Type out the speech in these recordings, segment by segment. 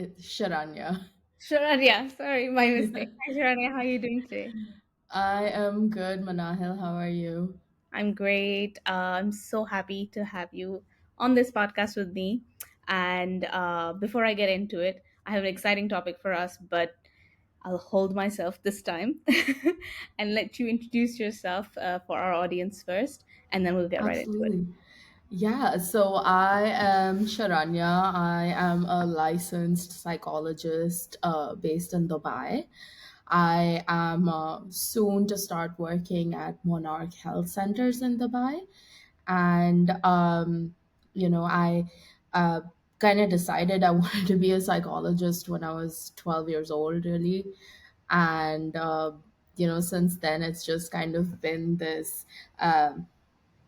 It's Sharanya. Sharanya, sorry, my mistake. Hi, Sharanya, how are you doing today? I am good, Manahil. How are you? I'm great. I'm so happy to have you on this podcast with me. And before I get into it, I have an exciting topic for us, but I'll hold myself this time and let you introduce yourself for our audience first, and then we'll get right into it. Absolutely. Yeah, so I am Sharanya. I am a licensed psychologist based in Dubai. I am soon to start working at Monarch Health Centers in Dubai. And, I uh, kind of decided I wanted to be a psychologist when I was 12 years old, really. And, since then, it's just kind of been this.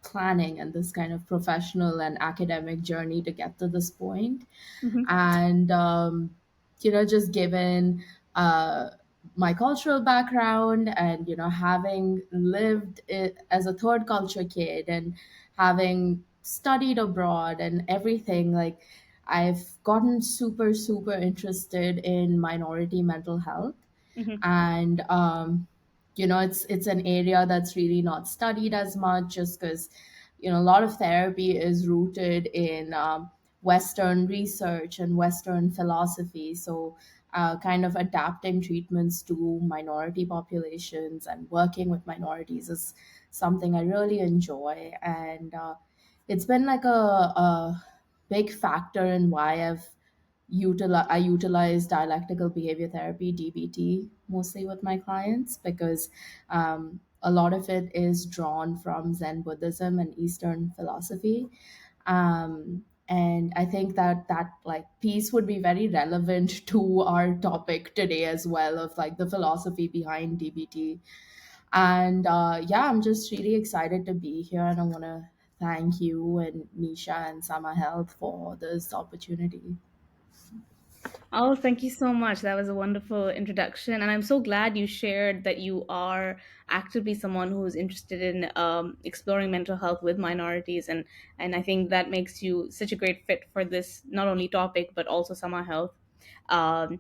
Planning and this kind of professional and academic journey to get to this point. Mhm, And, just given uh, my cultural background and, having lived it as a third culture kid and having studied abroad and everything, like, I've gotten super, super interested in minority mental health. mhm, And it's an area that's really not studied as much, just because a lot of therapy is rooted in Western research and Western philosophy. So kind of adapting treatments to minority populations and working with minorities is something I really enjoy. And it's been like a big factor in why I utilize dialectical behavior therapy, DBT, mostly with my clients, because a lot of it is drawn from Zen Buddhism and Eastern philosophy. And I think that like piece would be very relevant to our topic today as well, of like the philosophy behind DBT. And yeah, I'm just really excited to be here, and I want to thank you and Nisha and Sama Health for this opportunity. Oh, thank you so much. That was a wonderful introduction. And I'm so glad you shared that you are actively someone who's interested in exploring mental health with minorities. And I think that makes you such a great fit for this, not only topic, but also summer health. Um,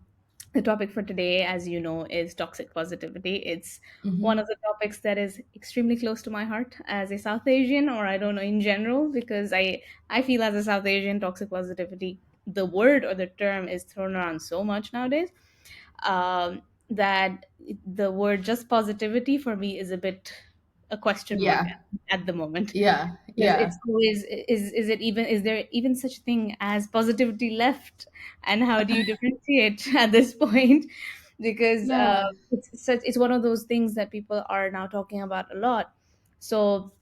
the topic for today, as you know, is toxic positivity. It's one of Hmm. the topics that is extremely close to my heart as a South Asian, or I don't know, in general, because I feel as a South Asian, toxic positivity, the word or the term is thrown around so much nowadays, that the word just positivity for me is a bit a question mark Yeah, at the moment, yeah, because yeah, it's always, is it even, is there even such a thing as positivity left, and how do you differentiate at this point? Because yeah. it's one of those things that people are now talking about a lot. So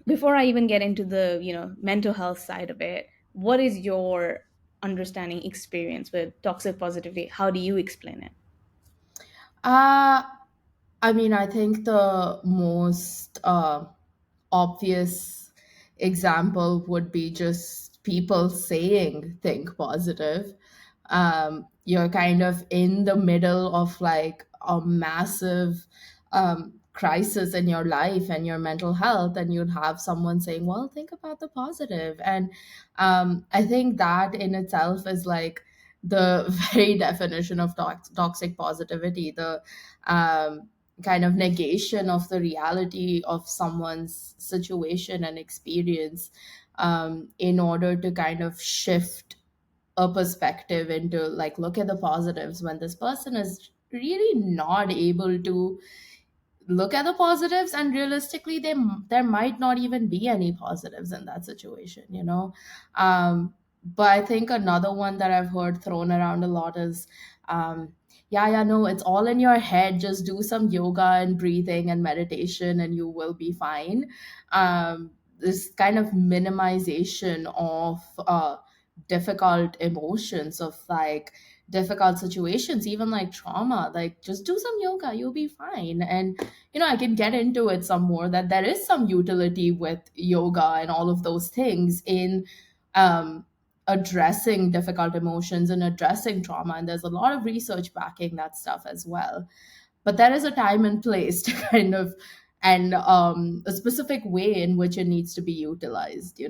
before I even get into the mental health side of it, what is your understanding experience with toxic positivity? How do you explain it? Uh, I mean, I think the most obvious example would be just people saying think positive. You're kind of in the middle of like a massive crisis in your life and your mental health, and you'd have someone saying, well, think about the positive. And I think that in itself is like the very definition of toxic positivity, the kind of negation of the reality of someone's situation and experience, in order to kind of shift a perspective into like, look at the positives, when this person is really not able to look at the positives, and realistically there might not even be any positives in that situation. But I think another one that I've heard thrown around a lot is, yeah, yeah, no, it's all in your head, just do some yoga and breathing and meditation and you will be fine. This kind of minimization of difficult emotions, of like difficult situations, even like trauma, like just do some yoga, you'll be fine. And I can get into it some more, that there is some utility with yoga and all of those things in um, addressing difficult emotions and addressing trauma. And there's a lot of research backing that stuff as well. But there is a time and place to kind of, and a specific way in which it needs to be utilized.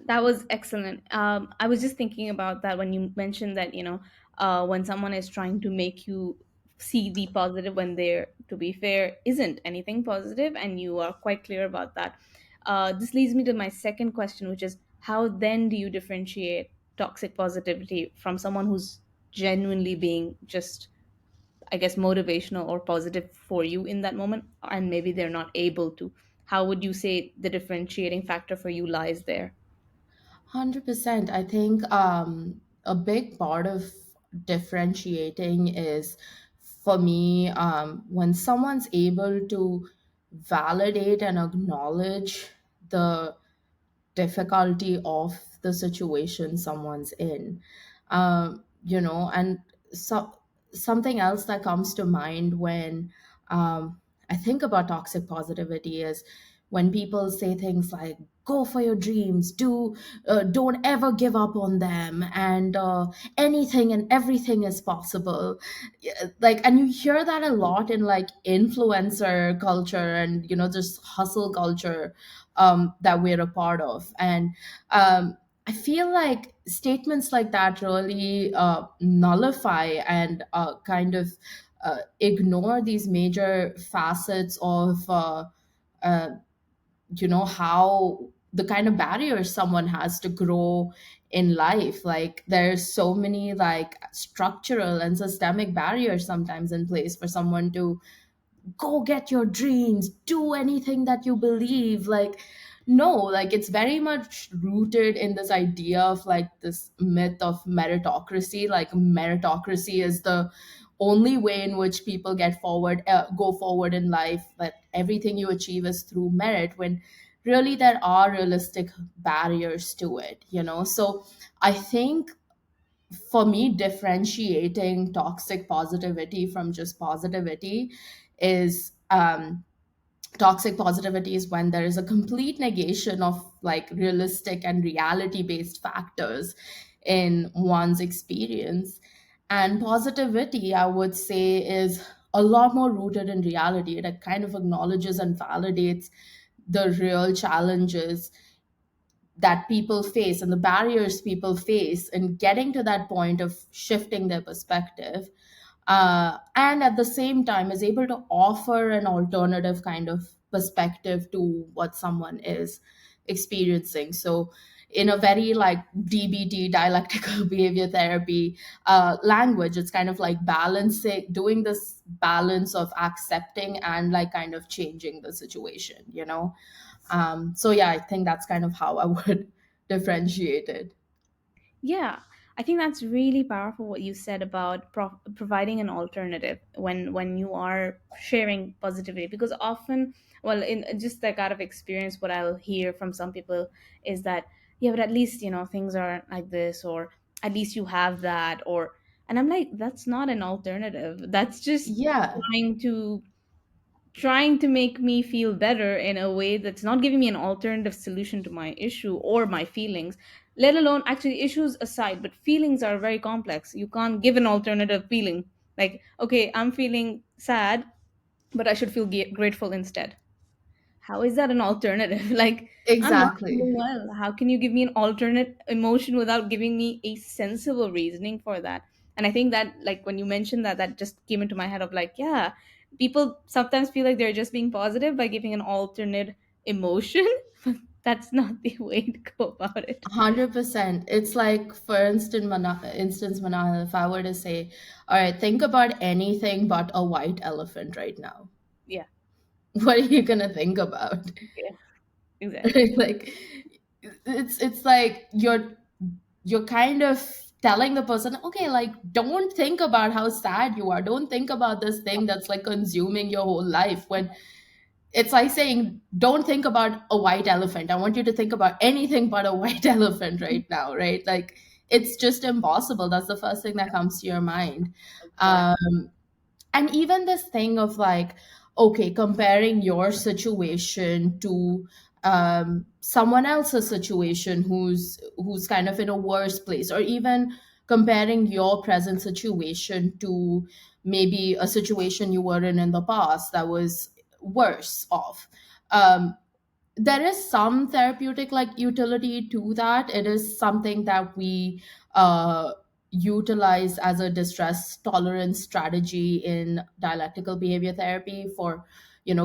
That was excellent. I was just thinking about that when you mentioned that, when someone is trying to make you see the positive when there, to be fair, isn't anything positive, and you are quite clear about that. This leads me to my second question, which is how then do you differentiate toxic positivity from someone who's genuinely being just, I guess, motivational or positive for you in that moment, and maybe they're not able to? How would you say the differentiating factor for you lies there? 100%. I think a big part of differentiating is, for me, when someone's able to validate and acknowledge the difficulty of the situation someone's in. And so something else that comes to mind when I think about toxic positivity is when people say things like, go for your dreams, don't ever give up on them, and anything and everything is possible. Yeah, like, and you hear that a lot in like influencer culture and just hustle culture that we're a part of. And I feel like statements like that really nullify and kind of ignore these major facets of uh, how the kind of barriers someone has to grow in life. Like there's so many like structural and systemic barriers sometimes in place for someone to go get your dreams, do anything that you believe. Like, no, like it's very much rooted in this idea of like this myth of meritocracy. Like meritocracy is the only way in which people go forward in life, that everything you achieve is through merit, when really there are realistic barriers to it, so I think for me, differentiating toxic positivity from just positivity is toxic positivity is when there is a complete negation of like realistic and reality based factors in one's experience. And positivity, I would say, is a lot more rooted in reality. It kind of acknowledges and validates the real challenges that people face and the barriers people face in getting to that point of shifting their perspective, and at the same time is able to offer an alternative kind of perspective to what someone is experiencing. So in a very like DBT, dialectical behavior therapy language, it's kind of like balancing, doing this balance of accepting and like kind of changing the situation. So yeah, I think that's kind of how I would differentiate it. Yeah, I think that's really powerful what you said about providing an alternative when you are sharing positivity, because often, well, in just like out of experience, what I'll hear from some people is that, yeah, but at least things are like this, or at least you have that, or, and I'm like, that's not an alternative. That's just Yeah, trying to trying to make me feel better in a way that's not giving me an alternative solution to my issue or my feelings, let alone, actually, issues aside, but feelings are very complex. You can't give an alternative feeling, like, okay, I'm feeling sad, but I should feel grateful instead. How is that an alternative? Like, I'm not exactly. feeling well. How can you give me an alternate emotion without giving me a sensible reasoning for that? And I think that, like, when you mentioned that, that just came into my head of like, yeah, people sometimes feel like they're just being positive by giving an alternate emotion, but that's not the way to go about it. 100%. It's like, for instance, Manahil, if I were to say, all right, think about anything but a white elephant right now. Yeah, What are you gonna think about? yeah, exactly. Right? Like, it's like you're kind of telling the person, okay, like, don't think about how sad you are. Don't think about this thing that's like consuming your whole life. When it's like saying, don't think about a white elephant. I want you to think about anything but a white elephant right now, right? Like, it's just impossible. That's the first thing that comes to your mind. Exactly. Um, and even this thing of like, okay, comparing your situation to someone else's situation who's kind of in a worse place, or even comparing your present situation to maybe a situation you were in the past that was worse off. um, there is some therapeutic like utility to that. It is something that we utilize as a distress tolerance strategy in dialectical behavior therapy for,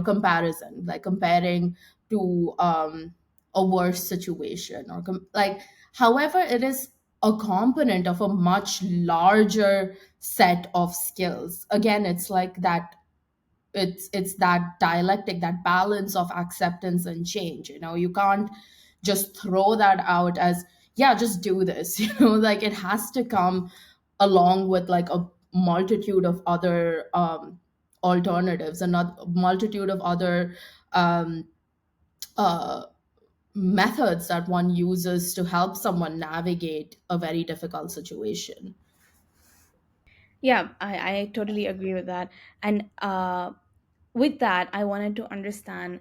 comparison, like comparing to a worse situation, or like, however, it is a component of a much larger set of skills. Again, it's like that, it's that dialectic, that balance of acceptance and change. You can't just throw that out as, yeah, just do this. Like, it has to come along with like a multitude of other alternatives, and not a multitude of other um, uh, methods that one uses to help someone navigate a very difficult situation. Yeah, I totally agree with that. And with that, I wanted to understand,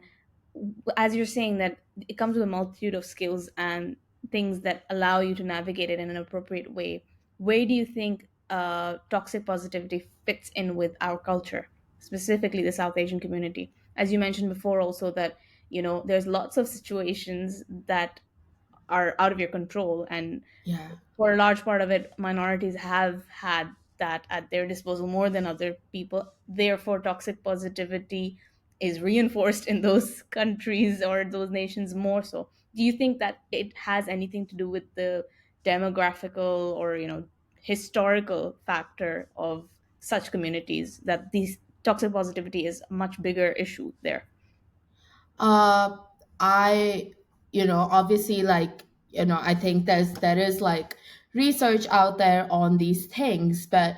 as you're saying that it comes with a multitude of skills and things that allow you to navigate it in an appropriate way. Where do you think toxic positivity fits in with our culture, specifically the South Asian community? As you mentioned before, also that there's lots of situations that are out of your control, and Yeah. for a large part of it, minorities have had that at their disposal more than other people. Therefore, toxic positivity is reinforced in those countries or those nations more so. Do you think that it has anything to do with the demographical or historical factor of such communities, that these toxic positivity is a much bigger issue there? Uh, I, obviously, like, I think there is like research out there on these things, but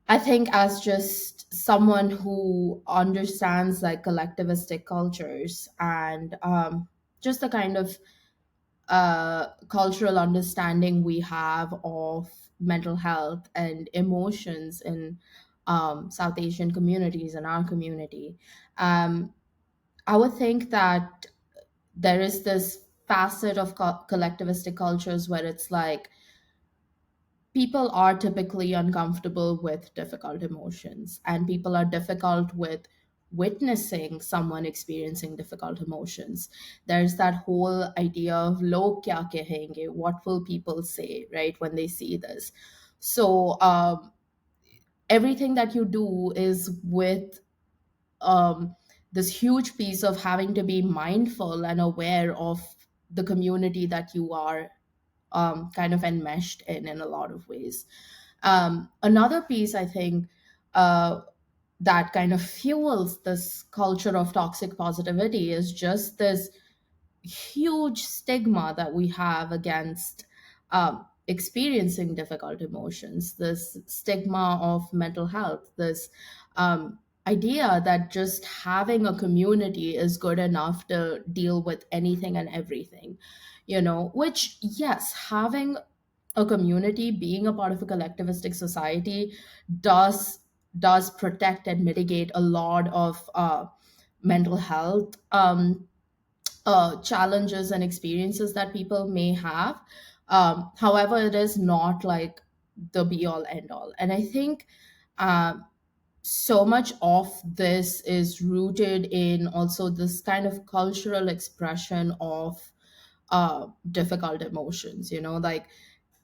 I think as just someone who understands like collectivistic cultures, and just the kind of cultural understanding we have of mental health and emotions in South Asian communities and our community, um, I would think that there is this facet of collectivistic cultures where it's like people are typically uncomfortable with difficult emotions, and people are difficult with witnessing someone experiencing difficult emotions. There's that whole idea of log kya kahenge, what will people say, right, when they see this. So everything that you do is with this huge piece of having to be mindful and aware of the community that you are kind of enmeshed in a lot of ways. Another piece, I think, uh, that kind of fuels this culture of toxic positivity is just this huge stigma that we have against experiencing difficult emotions, this stigma of mental health, this idea that just having a community is good enough to deal with anything and everything, which, yes, having a community, being a part of a collectivistic society, does does protect and mitigate a lot of mental health challenges and experiences that people may have. However, it is not like the be all end all. And I think um, so much of this is rooted in also this kind of cultural expression of difficult emotions, like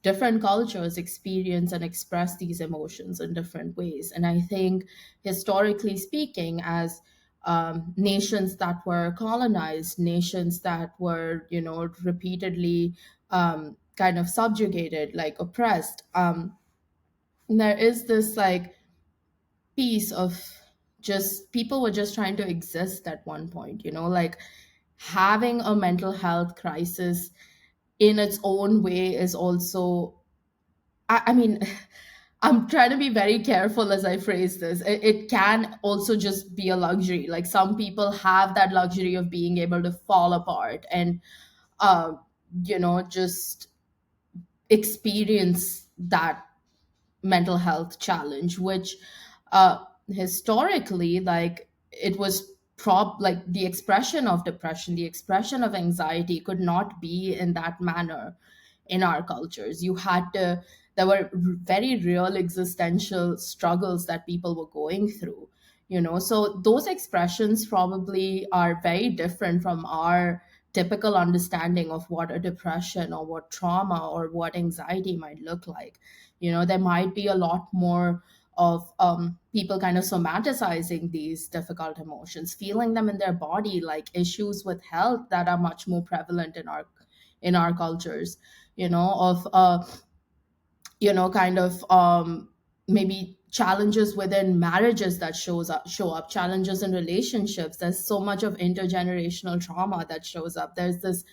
different cultures experience and express these emotions in different ways. And I think, historically speaking, as nations that were colonized, nations that were, repeatedly kind of subjugated, like oppressed, there is this like piece of just people were just trying to exist at one point, like having a mental health crisis in its own way is also, I mean, I'm trying to be very careful as I phrase this. It can also just be a luxury. Like, some people have that luxury of being able to fall apart and, uh, just experience that mental health challenge, which historically, like, it was like the expression of depression, the expression of anxiety could not be in that manner in our cultures. There were very real existential struggles that people were going through, So those expressions probably are very different from our typical understanding of what a depression or what trauma or what anxiety might look like. There might be a lot more of people kind of somaticizing these difficult emotions, feeling them in their body, like issues with health that are much more prevalent in our cultures, of kind of maybe challenges within marriages that show up, challenges in relationships. There's so much of intergenerational trauma that shows up. There's this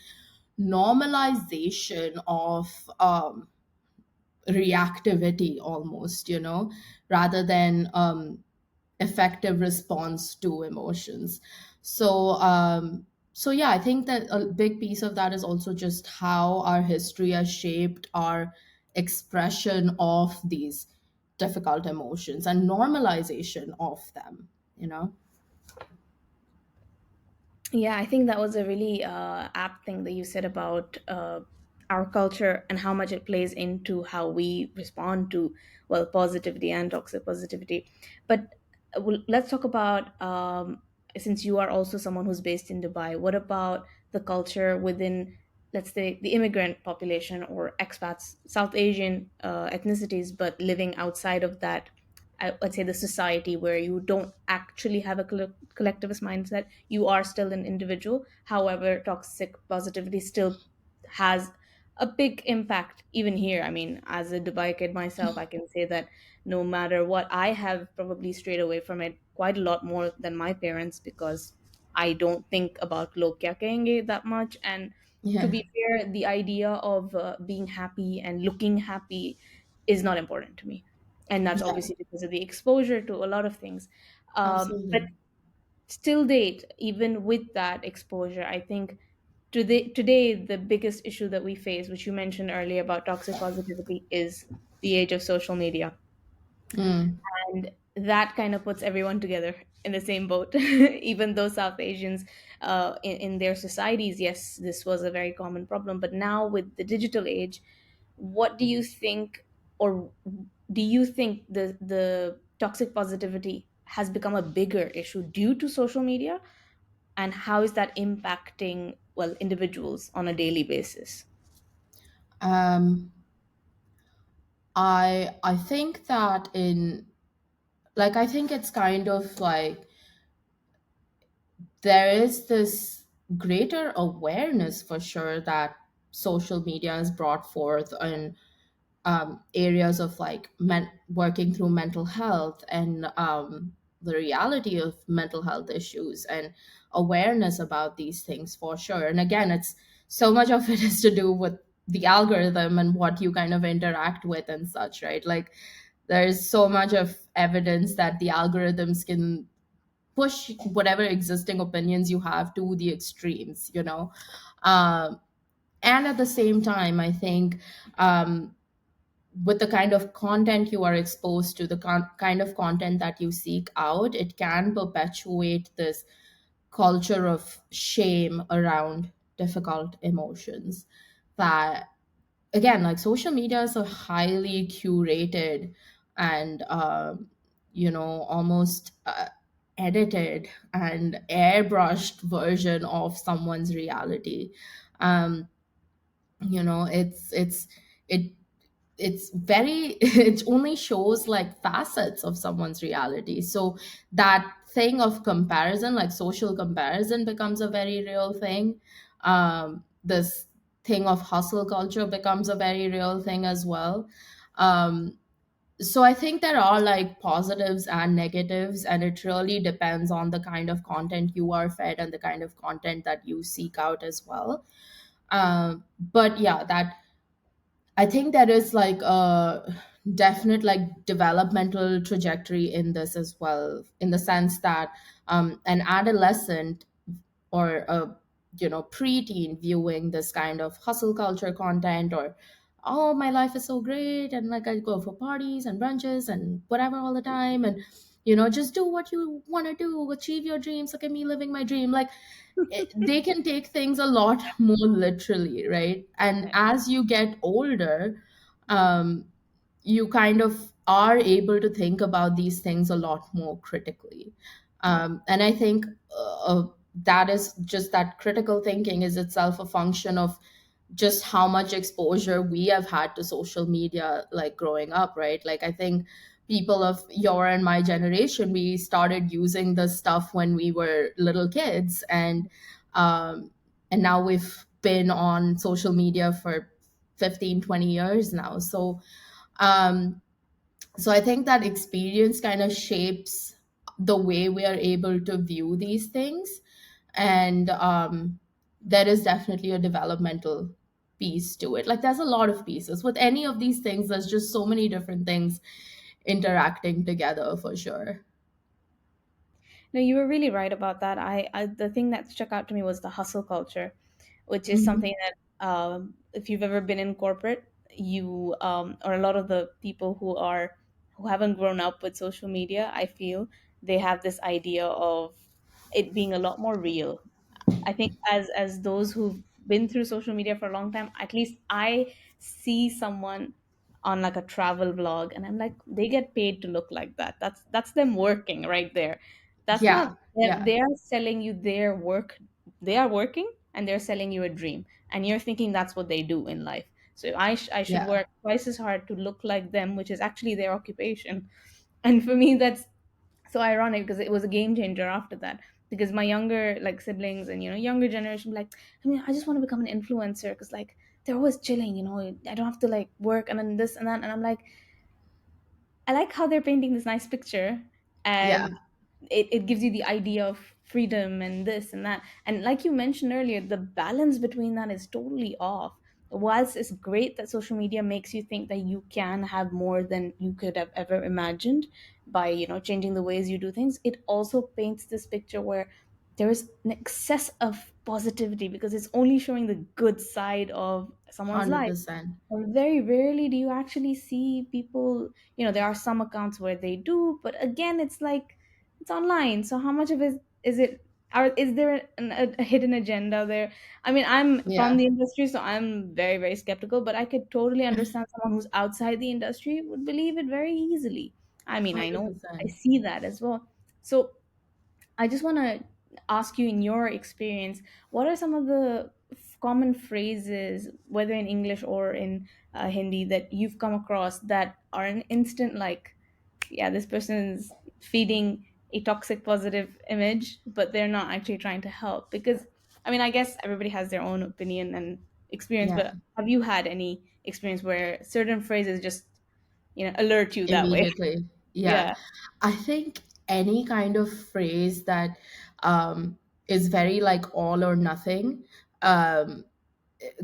normalization of reactivity almost, rather than effective response to emotions. So yeah, I think that a big piece of that is also just how our history has shaped our expression of these difficult emotions and normalization of them, you know Yeah, I think that was a really apt thing that you said about our culture and how much it plays into how we respond to, well, positivity and toxic positivity. But let's talk about, since you are also someone who's based in Dubai, what about the culture within, let's say, the immigrant population or expats, South Asian ethnicities, but living outside of that? Let's say the society where you don't actually have a collectivist mindset, you are still an individual. However, toxic positivity still has a big impact even here. I mean, as a Dubai kid myself, I can say that no matter what, I have probably strayed away from it quite a lot more than my parents, because I don't think about log kya kahenge that much. And to yeah, be fair, the idea of being happy and looking happy is not important to me, and that's yeah, obviously because of the exposure to a lot of things. But absolutely. still date, even with that exposure, I think today the biggest issue that we face, which you mentioned earlier about toxic positivity, is the age of social media. Mm, And that kind of puts everyone together in the same boat. Even though South Asians, in their societies, yes, this was a very common problem, but now with the digital age, what do you think, or do you think the toxic positivity has become a bigger issue due to social media, and how is that impacting, well, individuals on a daily basis? um I think that in like I think it's kind of like there is this greater awareness for sure that social media has brought forth in areas of like working through mental health and the reality of mental health issues and awareness about these things for sure. And again, it's so much of it is to do with the algorithm and what you kind of interact with and such, right? Like there's so much of evidence that the algorithms can push whatever existing opinions you have to the extremes. um, and at the same time, I think with the kind of content you are exposed to, the kind of content that you seek out, it can perpetuate this culture of shame around difficult emotions. That, again, like social media is a highly curated and almost edited and airbrushed version of someone's reality. um it it's very it only shows like facets of someone's reality. So that thing of comparison, like social comparison, becomes a very real thing. This thing of hustle culture becomes a very real thing as well. So I think there are like positives and negatives, and it really depends on the kind of content you are fed and the kind of content that you seek out as well. But yeah, that I think there is like a definite like developmental trajectory in this as well, in the sense that an adolescent or a preteen viewing this kind of hustle culture content, or oh, my life is so great and like I go for parties and brunches and whatever all the time, and just do what you want to do, achieve your dreams, look at me living my dream, like they can take things a lot more literally, right? And Yeah. as you get older, um, you kind of are able to think about these things a lot more critically. And I think that is just that critical thinking is itself a function of just how much exposure we have had to social media, like growing up, right? Like, I think people of your and my generation, we started using this stuff when we were little kids, um, and now we've been on social media for 15, 20 years now. Um, so I think that experience kind of shapes the way we are able to view these things. And there is definitely a developmental piece to it. Like, there's a lot of pieces with any of these things. There's just so many different things interacting together, for sure. No, you were really right about that. The thing that struck out to me was the hustle culture, which is Hmm. something that if you've ever been in corporate, or a lot of the people who haven't grown up with social media, I feel they have this idea of it being a lot more real. I think as those who've been through social media for a long time, at least I see someone on like a travel vlog and I'm like, they get paid to look like that. That's them working right there. That's not Yeah, them. yeah, They are selling you their work. They are working and they're selling you a dream. And you're thinking that's what they do in life. So I should yeah, work twice as hard to look like them, which is actually their occupation. And for me, that's so ironic because it was a game changer after that, because my younger like siblings and younger generation like, I mean, I just want to become an influencer because like they're always chilling, I don't have to like work and then this and that, and I'm like, I like how they're painting this nice picture, yeah, and it gives you the idea of freedom and this and that. And like you mentioned earlier, the balance between that is totally off. Whilst it's great that social media makes you think that you can have more than you could have ever imagined by, changing the ways you do things, it also paints this picture where there is an excess of positivity because it's only showing the good side of someone's life. 100%. And very rarely do you actually see people, there are some accounts where they do, but again, it's like it's online. So how much of it is it? Is there a hidden agenda there? I mean, I'm from Yeah, the industry, so I'm very, very skeptical, but I could totally understand someone who's outside the industry would believe it very easily. I mean, I know I 100%. see that as well. So I just want to ask you, in your experience, what are some of the common phrases, whether in English or in Hindi, that you've come across that are an instant like, yeah, this person's feeding a toxic positive image, but they're not actually trying to help? Because, I mean, I guess everybody has their own opinion and experience, Yeah. but have you had any experience where certain phrases just, alert you that way? Immediately. Yeah. Yeah. I think any kind of phrase that is very like all or nothing, um,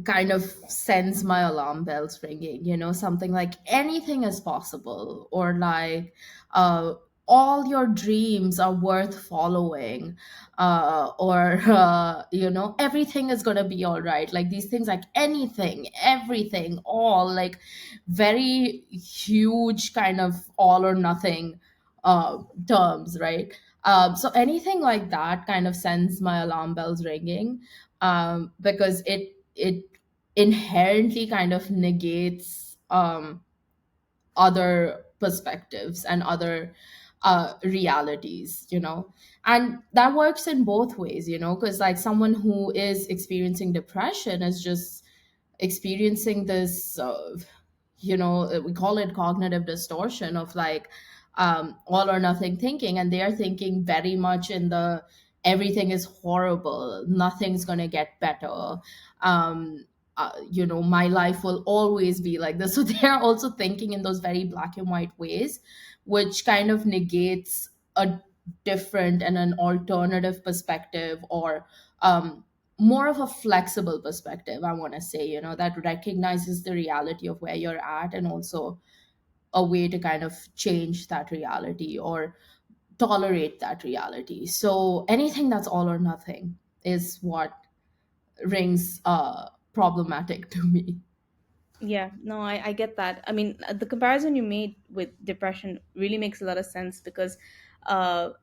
kind of sends my alarm bells ringing. Something like anything is possible, or like, uh, all your dreams are worth following, or everything is going to be all right. Like, these things, like anything, everything, all, like, very huge kind of all or nothing uh, terms, right? So anything like that kind of sends my alarm bells ringing, because it inherently kind of negates other perspectives and other realities. And that works in both ways, because like someone who is experiencing depression is just experiencing this, we call it cognitive distortion of like, all or nothing thinking, and they are thinking very much in the everything is horrible, nothing's going to get better, um, my life will always be like this. So they are also thinking in those very black and white ways, which kind of negates a different and an alternative perspective, or more of a flexible perspective, I want to say, that recognizes the reality of where you're at, and also a way to kind of change that reality or tolerate that reality. So anything that's all or nothing is what rings problematic to me. Yeah, no, I get that. I mean, the comparison you made with depression really makes a lot of sense because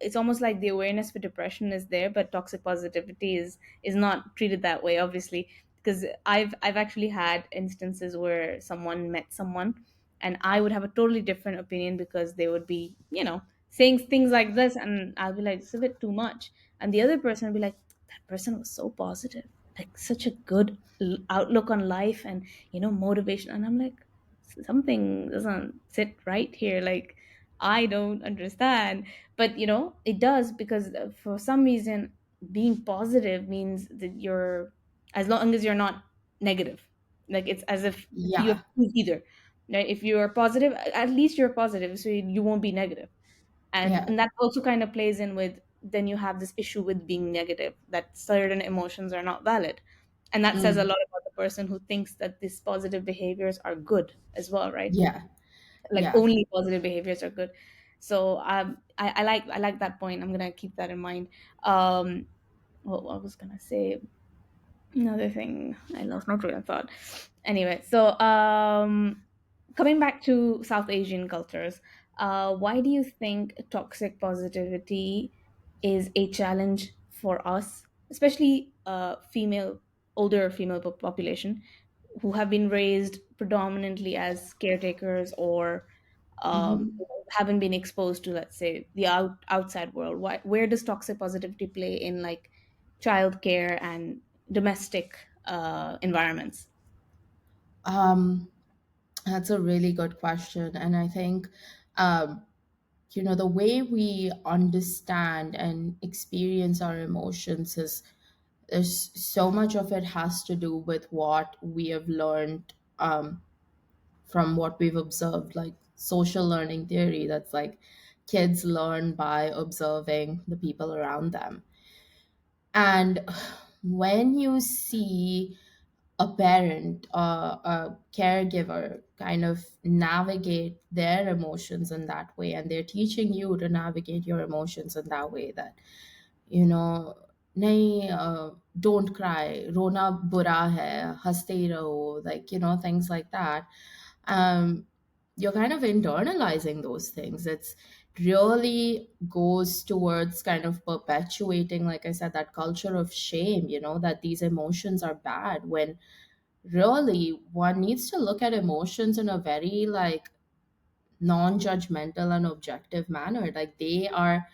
it's almost like the awareness for depression is there, but toxic positivity is not treated that way, obviously. Because I've actually had instances where someone met someone and I would have a totally different opinion because they would be, saying things like this, and I'll be like, it's a bit too much. And the other person will be like, that person was so positive, like such a good outlook on life and, motivation. And I'm like, something doesn't sit right here. Like, I don't understand. But, it does, because for some reason, being positive means that you're, as long as you're not negative, like it's as if you have Yeah. to choose either. Right? If you're positive, at least you're positive, so you won't be negative. and Yeah. and that also kind of plays in with, then you have this issue with being negative, that certain emotions are not valid. And that says a Mm. lot about the person who thinks that these positive behaviors are good as well, right? Yeah. Like Yeah. only positive behaviors are good. So I like that point. I'm gonna keep that in mind. What I was gonna say, another thing I lost my train of thought. Anyway, so coming back to South Asian cultures, why do you think toxic positivity is a challenge for us, especially older female population, who have been raised predominantly as caretakers, or Hmm. haven't been exposed to, let's say, the outside world? Where does toxic positivity play in, like, childcare and domestic environments? Um, that's a really good question. And I think, um, the way we understand and experience our emotions is, there's so much of it has to do with what we have learned, from what we've observed, like social learning theory, that's like kids learn by observing the people around them. And when you see a parent or a caregiver kind of navigate their emotions in that way, and they're teaching you to navigate your emotions in that way, that, you know nahi, don't cry, rona bura hai, haste raho, like, things like that. You're kind of internalizing those things. It's really goes towards kind of perpetuating, like I said, that culture of shame, that these emotions are bad, when really one needs to look at emotions in a very, like, non-judgmental and objective manner. Like, they are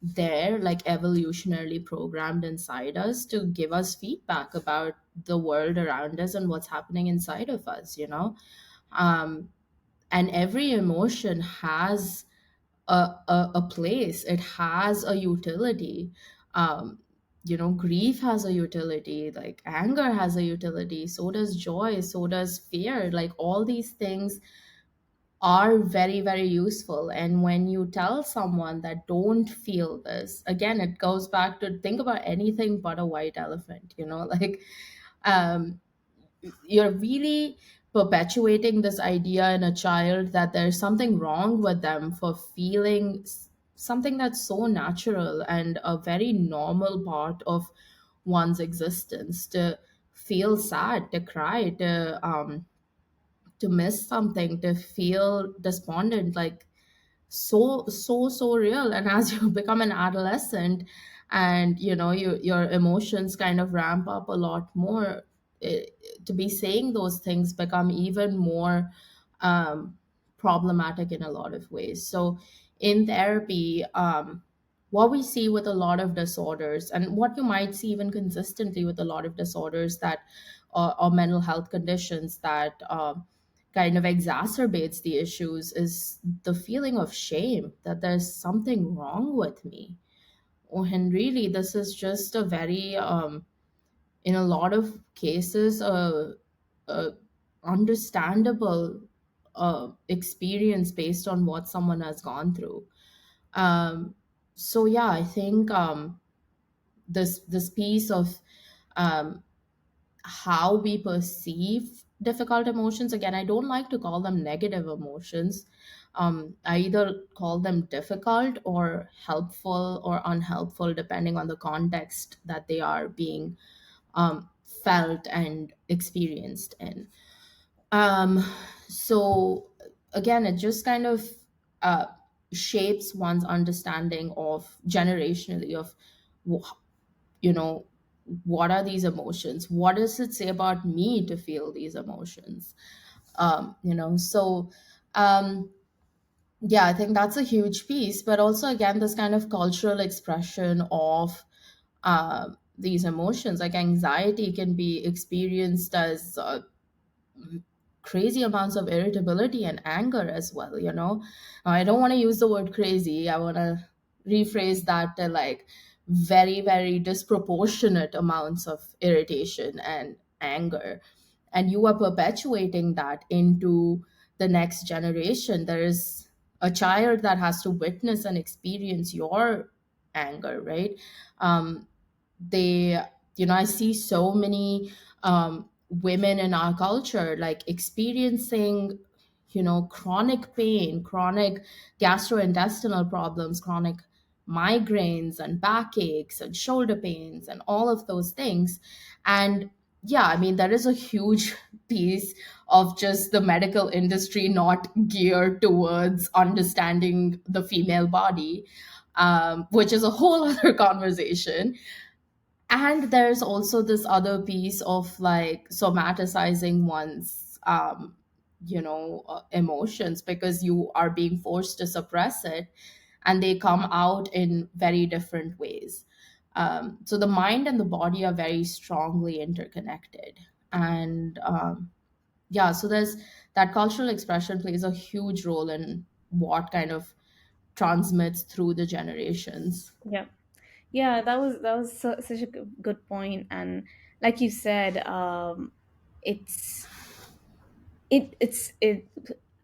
there, like, evolutionarily programmed inside us to give us feedback about the world around us and what's happening inside of us, um and every emotion has a place. It has a utility. Grief has a utility, like anger has a utility, so does joy, so does fear. Like, all these things are very, very useful. And when you tell someone that don't feel this, again, it goes back to think about anything but a white elephant, like, um you're really perpetuating this idea in a child that there's something wrong with them for feeling something that's so natural and a very normal part of one's existence, to feel sad, to cry, to miss something, to feel despondent. Like, so real. And as you become an adolescent, and your emotions kind of ramp up a lot more, it, to be saying those things become even more um, problematic in a lot of ways. So in therapy, what we see with a lot of disorders, and what you might see even consistently with a lot of disorders that, or mental health conditions that, kind of exacerbates the issues, is the feeling of shame that there's something wrong with me. Oh, and really, this is just a very, in a lot of cases, a understandable experience based on what someone has gone through. Um, so yeah, I think, this piece of, um, how we perceive difficult emotions, again, I don't like to call them negative emotions. I either call them difficult or helpful or unhelpful, depending on the context that they are being, felt and experienced in. um, so again, it just kind of, uh, shapes one's understanding of generationally of, you know what are these emotions, what does it say about me to feel these emotions. So Um, yeah, I think that's a huge piece, but also again, this kind of cultural expression of these emotions, like anxiety, can be experienced as crazy amounts of irritability and anger as well, you know. I don't want to use the word crazy, I want to rephrase that to like very, very disproportionate amounts of irritation and anger, and you are perpetuating that into the next generation. There is a child that has to witness and experience your anger, right? They, you know, I see so many women in our culture like experiencing, you know, chronic pain, chronic gastrointestinal problems, chronic migraines and backaches and shoulder pains and all of those things. And yeah, I mean, there is a huge piece of just the medical industry not geared towards understanding the female body, which is a whole other conversation. And there's also this other piece of like somaticizing one's emotions, because you are being forced to suppress it, and they come out in very different ways. So the mind and the body are very strongly interconnected. And yeah, so there's that cultural expression plays a huge role in what kind of transmits through the generations. Yeah. Yeah, that was such a good point. And like you said, it's it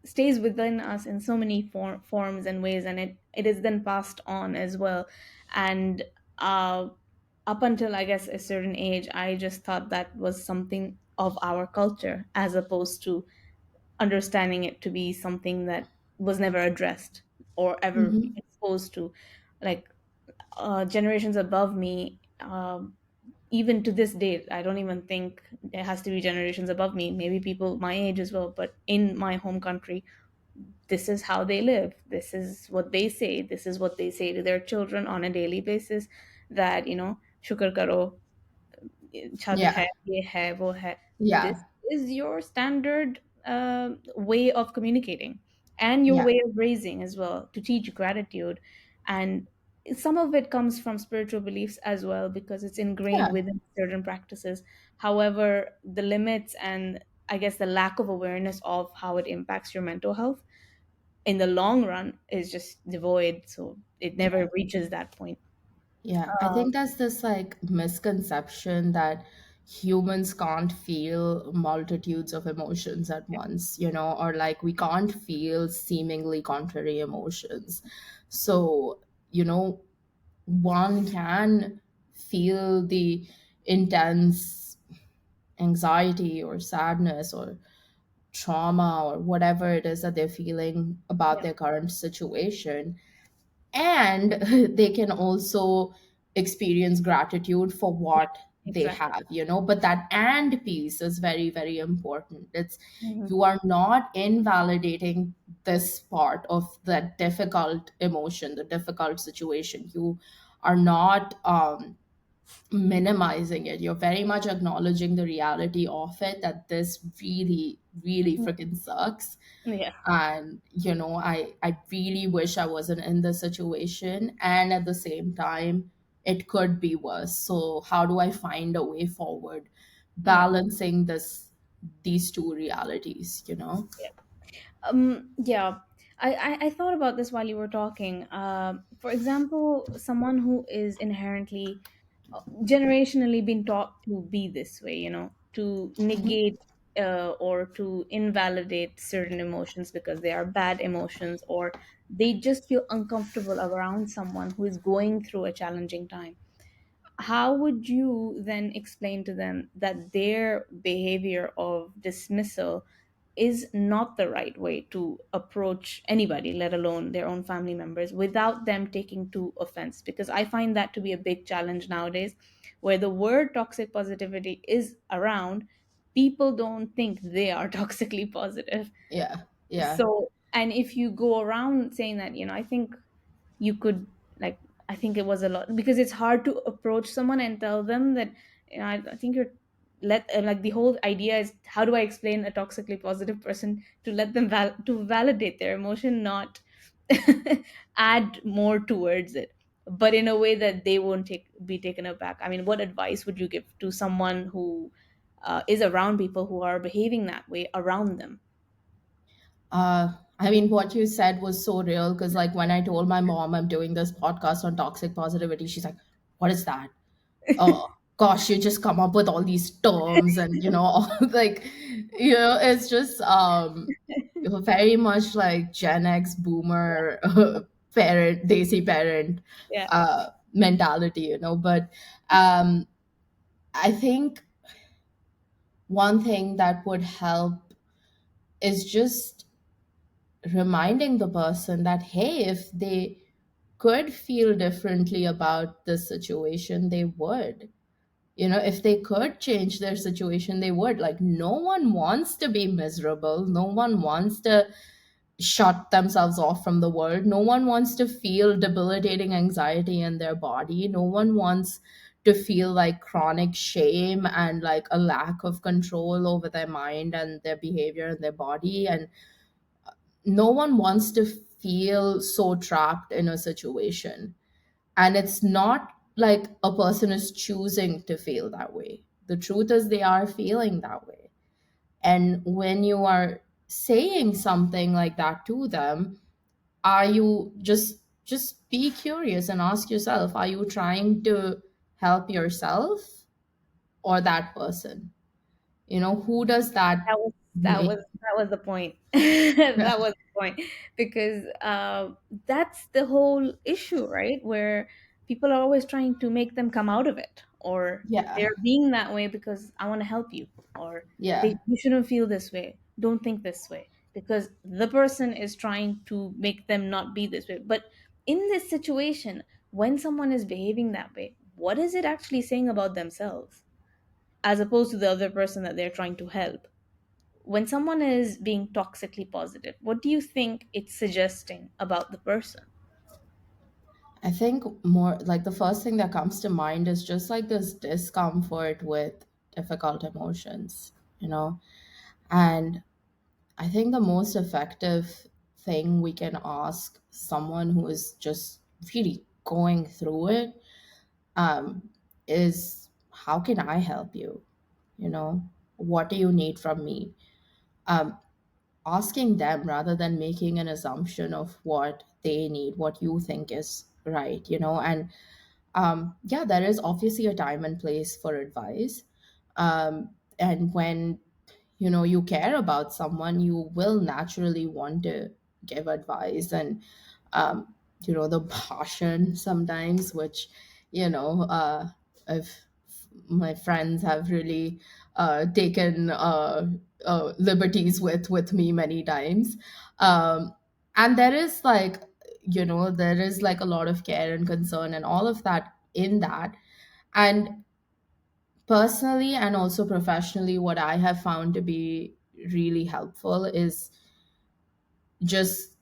stays within us in so many forms and ways, and it is then passed on as well. And uh, up until I guess a certain age, I just thought that was something of our culture, as opposed to understanding it to be something that was never addressed or ever Hmm. exposed to. Like generations above me, even to this date, I don't even think there has to be generations above me, maybe people my age as well, but in my home country, this is how they live, this is what they say, this is what they say to their children on a daily basis, that shukar karo, छत Yeah, है, ये है, वो है. This yeah, is your standard way of communicating and your yeah, way of raising as well, to teach gratitude. And some of it comes from spiritual beliefs as well, because it's ingrained yeah. within certain practices. However, the limits and I guess the lack of awareness of how it impacts your mental health in the long run is just devoid. So it never reaches that point. Yeah, I Um, think there's this like misconception that humans can't feel multitudes of emotions at once, you know, or like we can't feel seemingly contrary emotions. So, you know, one can feel the intense anxiety or sadness or trauma or whatever it is that they're feeling about yeah, their current situation, and they can also experience gratitude for yeah, what they exactly. have, you know. But that and piece is very, very important. It's, Mhm. you are not invalidating this part of that difficult emotion, the difficult situation. You are not minimizing it. You're very much acknowledging the reality of it, that this really, really freaking sucks. Yeah. And you know, I really wish I wasn't in this situation, and at the same time it could be worse. So how do I find a way forward, Yeah. balancing these two realities, you know? Yeah. Yeah. I thought about this while you were talking. For example, someone who is inherently, generationally been taught to be this way, to Mhm. negate or to invalidate certain emotions because they are bad emotions, or they just feel uncomfortable around someone who is going through a challenging time. How would you then explain to them that their behavior of dismissal is not the right way to approach anybody, let alone their own family members, without them taking to offense? Because I find that to be a big challenge nowadays, where the word toxic positivity is around, people don't think they are toxically positive. Yeah, yeah, So, and if you go around saying that, I think you could, like, I think it was a lot, because it's hard to approach someone and tell them that, I think you're let like the whole idea is, how do I explain a toxically positive person to let them to validate their emotion, not add more towards it, but in a way that they won't be taken aback. I mean, what advice would you give to someone who is around people who are behaving that way around them? I mean, what you said was so real because, like, when I told my mom I'm doing this podcast on toxic positivity, she's like, "What is that? Oh gosh, you just come up with all these terms and like, it's just very much like Gen X boomer parent, desi parent Yeah, mentality, But um, I think one thing that would help is just reminding the person that, hey, if they could feel differently about the situation, they would. If they could change their situation, they would. Like, no one wants to be miserable. No one wants to shut themselves off from the world. No one wants to feel debilitating anxiety in their body. No one wants to feel like chronic shame and like a lack of control over their mind and their behavior and their body. And no one wants to feel so trapped in a situation. And it's not like a person is choosing to feel that way. The truth is, they are feeling that way. And when you are saying something like that to them, are you just be curious and ask yourself, are you trying to help yourself or that person? Who does that that was that make? was that was the point. That was the point, because that's the whole issue, right? Where people are always trying to make them come out of it, or Yeah, they're being that way because I want to help you, or yeah. you shouldn't feel this way, don't think this way, because the person is trying to make them not be this way. But in this situation, when someone is behaving that way, what is it actually saying about themselves, as opposed to the other person that they're trying to help? When someone is being toxically positive, what do you think it's suggesting about the person? I think more like the first thing that comes to mind is just like this discomfort with difficult emotions, you know? And I think the most effective thing we can ask someone who is just really going through it um, is, how can I help you? What do you need from me? Um, Asking them rather than making an assumption of what they need, what you think is right, and yeah, there is obviously a time and place for advice. And when you care about someone, you will naturally want to give advice. And the passion sometimes, which if my friends have really taken liberties with me many times. And there is like there is like a lot of care and concern and all of that in that. And personally and also professionally, what I have found to be really helpful is just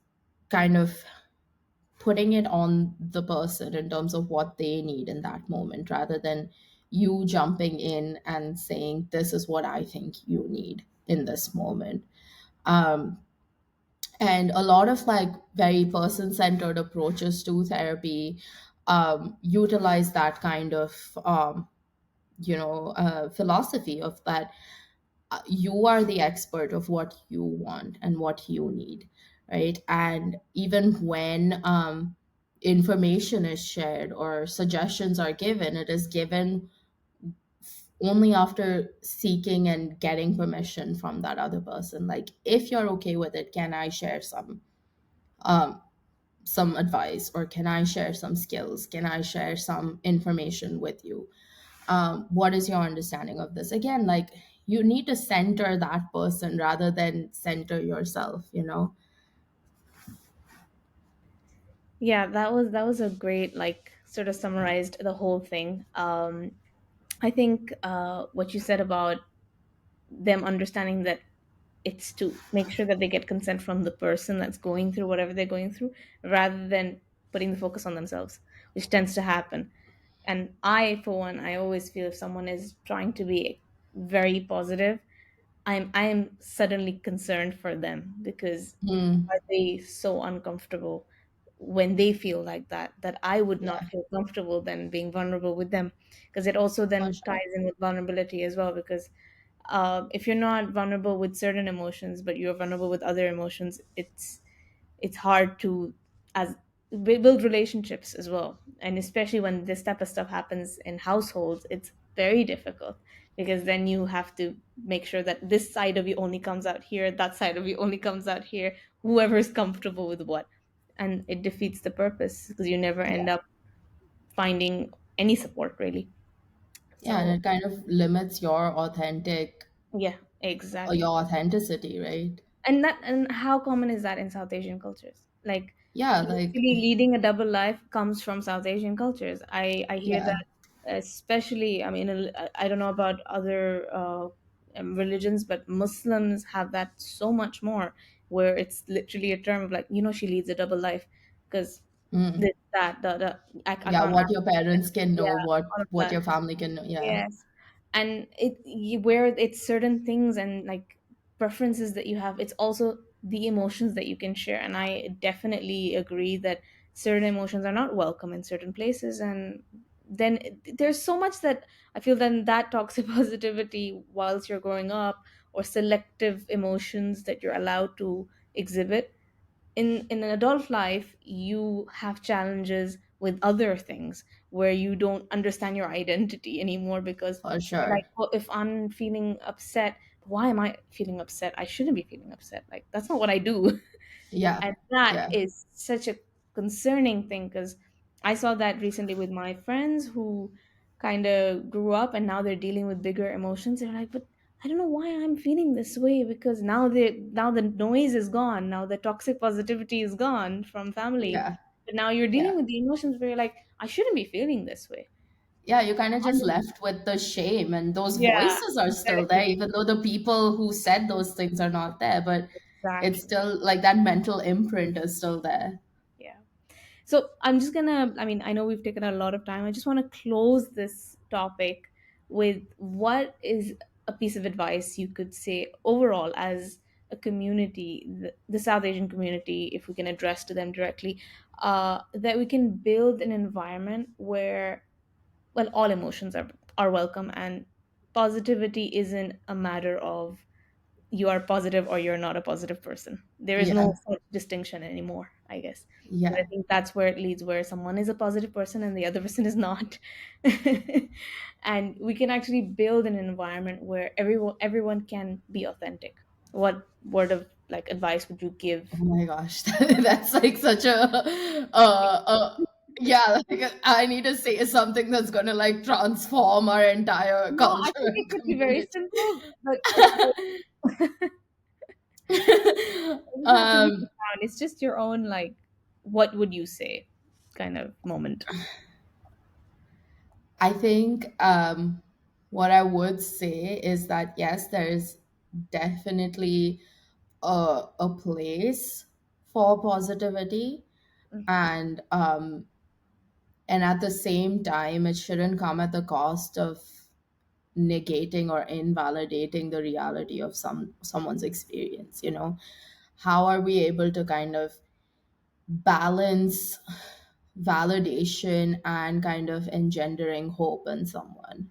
kind of putting it on the person in terms of what they need in that moment, rather than you jumping in and saying, this is what I think you need in this moment. um, and a lot of like very person centered approaches to therapy utilize that kind of philosophy of that, you are the expert of what you want and what you need, right? And even when information is shared or suggestions are given, it is given only after seeking and getting permission from that other person. Like, if you're okay with it, can I share um, some advice, or can I share some skills? Can I share some information with you? What is your understanding of this? Again, like, you need to center that person rather than center yourself. Yeah, that was a great, like, sort of summarized the whole thing. I think what you said about them understanding that it's to make sure that they get consent from the person that's going through whatever they're going through, rather than putting the focus on themselves, which tends to happen. And I, for one, I always feel if someone is trying to be very positive, I'm suddenly concerned for them, because Mm, are they so uncomfortable when they feel like that, that I would not yeah, feel comfortable then being vulnerable with them, because it also for then sure. ties in with vulnerability as well, because if you're not vulnerable with certain emotions but you're vulnerable with other emotions, it's hard to as build relationships as well, and especially when this type of stuff happens in households, it's very difficult, because then you have to make sure that this side of you only comes out here, that side of you only comes out here, whoever's comfortable with what, and it defeats the purpose because you never Yeah. end up finding any support really. Yeah, and So it kind of limits your authentic yeah, or your exactly. authenticity, right? And how common is that in South Asian cultures? Like Yeah, like literally leading a double life comes from South Asian cultures. I hear yeah. that, especially. I mean, I don't know about other religions, but Muslims have that so much more, where it's literally a term of like, she leads a double life because Mm. this, that, the I Yeah, can't what ask. your parents can know, Yeah, all of what that. your family can know. Yeah. Yes. And where it's certain things and like preferences that you have, it's also the emotions that you can share. And I definitely agree that certain emotions are not welcome in certain places. And then there's so much that I feel then that toxic positivity whilst you're growing up, or selective emotions that you're allowed to exhibit in an adult life, you have challenges with other things where you don't understand your identity anymore, because For you're like, sure. well, if I'm feeling upset, why am I feeling upset? I shouldn't be feeling upset. Like, that's not what I do. Yeah. And that Yeah. is such a concerning thing, because I saw that recently with my friends who kind of grew up and now they're dealing with bigger emotions. They're like, but I don't know why I'm feeling this way, because now the noise is gone, now the toxic positivity is gone from family, Yeah. but now you're Yeah. dealing with the emotions where you're like, I shouldn't be feeling this way. Yeah, you kind of just And left with the shame, and those yeah, voices are still there, exactly. even though the people who said those things are not there, but it's Exactly. still like that mental imprint is still there. Yeah. So I'm just gonna, I mean, I know we've taken a lot of time. I just want to close this topic with what is a piece of advice you could say overall as a community, the South Asian community, if we can address to them directly, that we can build an environment where, well, all emotions are welcome, and positivity isn't a matter of you are positive or you're not a positive person. There is no Yeah. such distinction anymore, I guess. But I Yeah. think that's where it leads, where someone is a positive person and the other person is not. And we can actually build an environment where everyone can be authentic. What word of like advice would you give? Oh my gosh, that's like such a yeah, like I need to say something that's gonna like transform our entire No, culture I think it and could be very community. simple, but it doesn't have to be um, profound. It's just your own like, what would you say kind of moment. I think what I would say is that yes, there is definitely a place for positivity, and at the same time, it shouldn't come at the cost of negating or invalidating the reality of someone's experience. How are we able to kind of balance validation and kind of engendering hope in someone?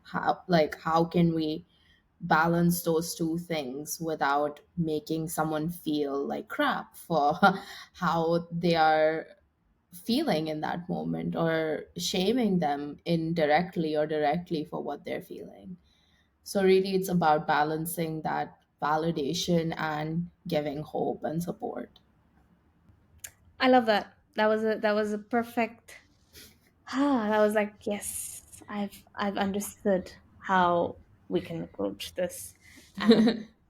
How can we balance those two things without making someone feel like crap for how they are feeling in that moment, or shaming them indirectly or directly for what they're feeling? So really it's about balancing that validation and giving hope and support. I love that. That was a perfect. That was like, yes, I've understood how we can approach this, and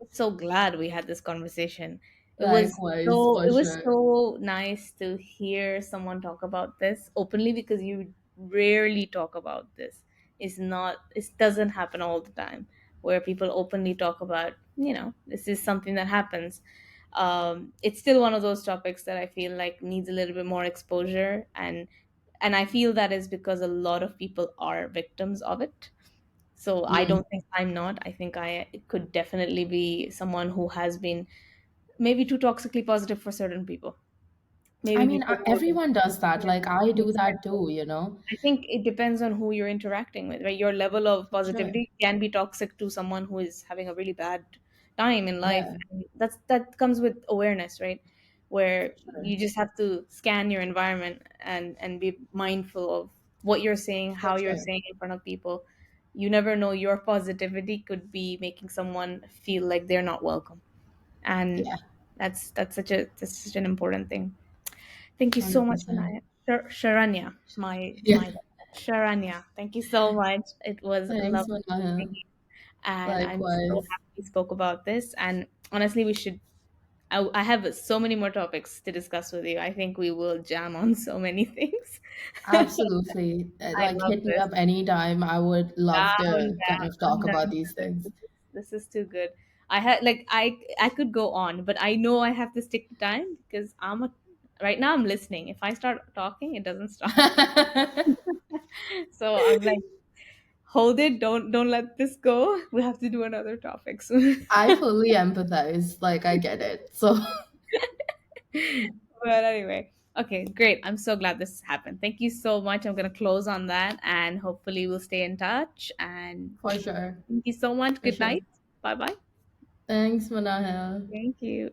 I'm so glad we had this conversation. Likewise, for It was sure. so nice to hear someone talk about this openly, because you rarely talk about this. It doesn't happen all the time where people openly talk about, this is something that happens. It's still one of those topics that I feel like needs a little bit more exposure, and I feel that is because a lot of people are victims of it. So I Mm. don't think I'm not. I think I could definitely be someone who has been maybe too toxically positive for certain people. I Maybe mean, people more than everyone does that. yeah, Like, I do that exactly. too, you know? I think it depends on who you're interacting with, right? Your level of Sure. positivity can be toxic to someone who is having a really bad time in life. Yeah, And that comes with awareness, right? Where sure. you just have to scan your environment and be mindful of what you're saying, For how you're sure. saying in front of people. You never know, your positivity could be making someone feel like they're not welcome. And Yeah, that's such an important thing. Thank you so much, 100%. Manaya. Sharanya, Yeah. my Sharanya. Thank you so much. It was Thanks, lovely Manahil. meeting you, and I'm so Likewise. happy we spoke about this. And honestly, we should. I have so many more topics to discuss with you. I think we will jam on so many things. Absolutely. I Like, love hit me this. up anytime. I would love Down, to kind down. of I'm talk down about for these this. things. This is too good. I had like I could go on, but I know I have to stick to time because right now I'm listening. If I start talking, it doesn't stop. So I'm like, hold it, don't let this go. We have to do another topic soon. I fully empathize. Like, I get it. So, But anyway, okay, great. I'm so glad this happened. Thank you so much. I'm gonna close on that, and hopefully we'll stay in touch. And for sure. thank you so much. For Good sure. night. Bye bye. Thanks, Manahil. Thank you.